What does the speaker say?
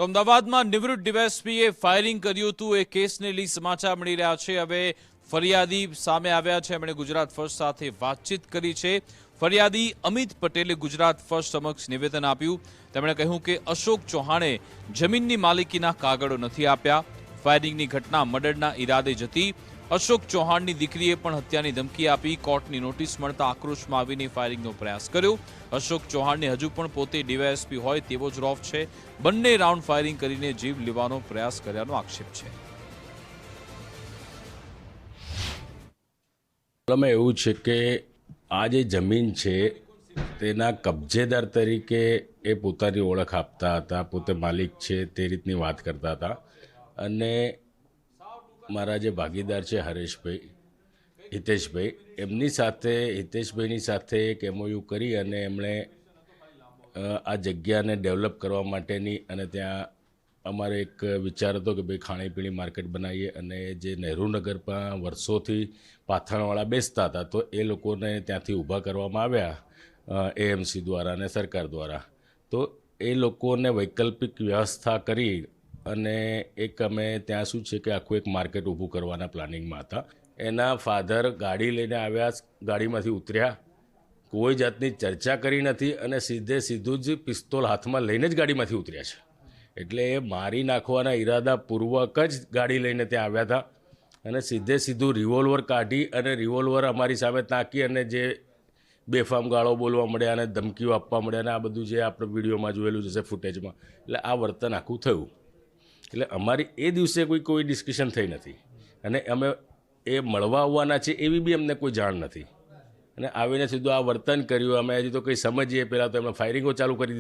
તો અમદાવાદમાં નિવૃત્ત ડીવાયએસપીએ ફાયરિંગ કર્યું હતું એ કેસને લઈ સમાચાર મળી રહ્યા છે। હવે ફરિયાદી સામે આવ્યા છે। એમણે ગુજરાત ફર્સ્ટ સાથે વાતચીત કરી છે। ફરિયાદી અમિત પટેલે ગુજરાત ફર્સ્ટ સમક્ષ નિવેદન આપ્યું। તેમણે કહ્યું કે અશોક ચૌહાણે જમીનની માલિકીના કાગળો નથી આપ્યા। ફાયરિંગની ઘટના મર્ડરના ઈરાદે જ હતી। અશોક ચૌહાણની દીકરીએ પણ હત્યાની ધમકી આપી। કોર્ટની નોટિસ મળતા આક્રોશમાં આવીને ફાયરિંગનો પ્રયાસ કર્યો। અશોક ચૌહાણને હજુ પણ પોતે ડીવાયએસપી હોય તેવો જ રોફ છે। બંને રાઉન્ડ ફાયરિંગ કરીને જીવ લેવાનો પ્રયાસ કર્યાનો આક્ષેપ છે। એવું છે કે આ જે જમીન છે તેના કબજેદાર તરીકે એ પોતાની ઓળખ આપતા હતા, પોતે માલિક છે તે રીતની વાત કરતા હતા। અને મારા જે ભાગીદાર છે હરેશભાઈ, હિતેશભાઈ, એમની સાથે હિતેશભાઈની સાથે એક MOU કરી અને એમણે આ જગ્યાને ડેવલપ કરવા માટેની અને ત્યાં અમારે એક વિચાર હતો કે ભાઈ ખાણીપીણી માર્કેટ બનાવીએ અને જે નહેરુનગરમાં વર્ષોથી પાથરણવાળા બેસતા હતા તો એ લોકોને ત્યાંથી ઊભા કરવામાં આવ્યા AMC દ્વારા અને સરકાર દ્વારા। તો એ લોકોને વૈકલ્પિક વ્યવસ્થા કરી અને એક અમે ત્યાં શું છે કે આખું એક માર્કેટ ઊભું કરવાના પ્લાનિંગમાં હતા। એના ફાધર ગાડી લઈને આવ્યા, ગાડીમાંથી ઉતર્યા, કોઈ જાતની ચર્ચા કરી નથી અને સીધું જ પિસ્તોલ હાથમાં લઈને જ ગાડીમાંથી ઉતર્યા છે। એટલે એ મારી નાખવાના ઈરાદાપૂર્વક જ ગાડી લઈને ત્યાં આવ્યા હતા અને સીધું રિવોલ્વર કાઢી અને રિવોલ્વર અમારી સામે તાકી અને જે બેફામ ગાળો બોલવા મળ્યા અને ધમકીઓ આપવા મળ્યા અને આ બધું જે આપણે વિડીયોમાં જોયેલું છે ફૂટેજમાં, એટલે આ વર્તન આખું થયું। એટલે અમારી એ દિવસે કોઈ ડિસ્કશન થઈ નથી અને અમે એ મળવા આવવાના છે એવી બી અમને કોઈ જાણ નથી અને આવીને સીધું આ વર્તન કર્યું। અમે હજી તો કંઈ સમજીએ પહેલાં તો એમણે ફાયરિંગો ચાલુ કરી દીધી।